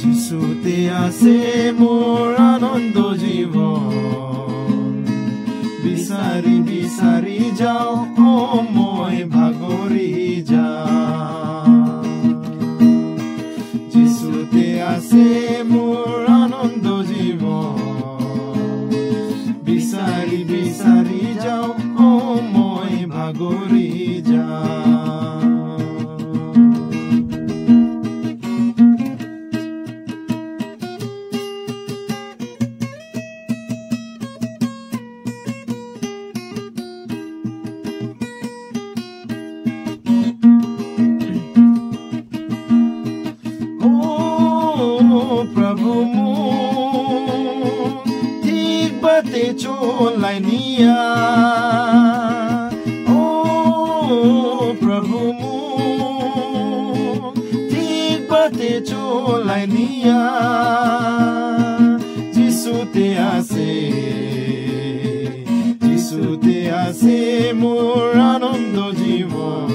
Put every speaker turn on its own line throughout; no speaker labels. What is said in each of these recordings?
যিশুতে আছে মোৰ আনন্দ জীৱন বিচাৰি বিচাৰি যাওঁ মই ভাগৰি যাওঁ যিশুতে আছে মোৰ আনন্দ জীৱন বিচাৰি বিচাৰি যাওঁ মই ভাগৰি যাওঁ प्रभु ठीक बाते चोलाई निया ओ प्रभु ठीक बाते चोलाई निया যিশুতে আছে মোৰ আনন্দ জীবন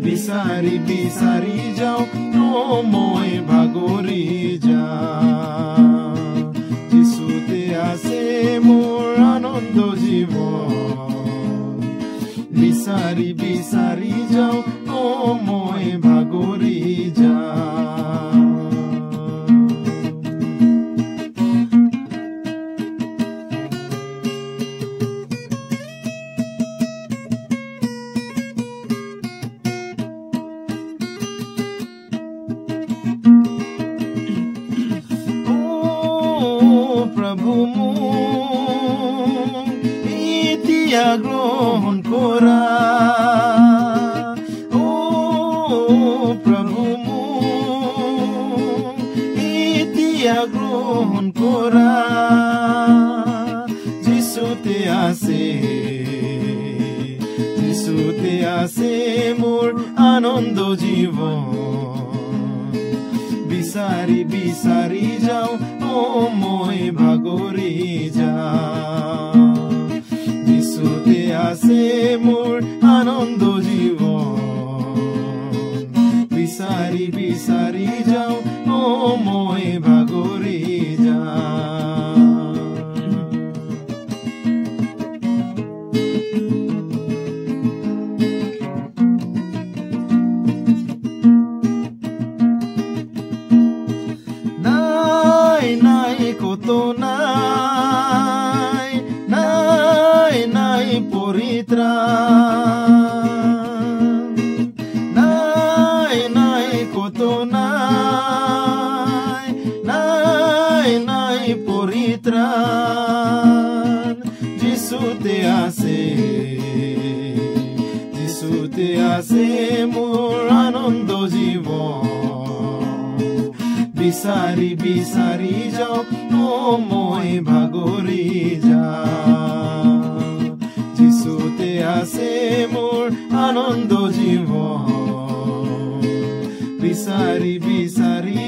বিচাৰি বিচাৰি যাওঁ মই ভাগৰি যাওঁ যিশুতে আছে মোৰ আনন্দ জীৱন বিচাৰি বিচাৰি যাওঁ মই ভাগৰি যাওঁ प्रभु इतिया ग्रहण करा ओ प्रभु इतिया ग्रहण करा যিশুতে আছে মোৰ আনন্দ জীবন বিচাৰি বিচাৰি যাওঁ মই ভাগৰি যাওঁ যিশুতে আছে মোৰ আনন্দ জীৱন বিচাৰি বিচাৰি যাওঁ মই ভাগৰি যাওঁ কতো নাই নাই নাই পৰিত্ৰাণ নাই নাই কতো নাই নাই নাই পৰিত্ৰাণ যিশুতে আছে মোৰ আনন্দ জীৱন বিচাৰি বিচাৰি যাওঁ মই ভাগৰি যাওঁ যিশুতে আছে মোৰ আনন্দ জীৱন বিচাৰি বিচাৰি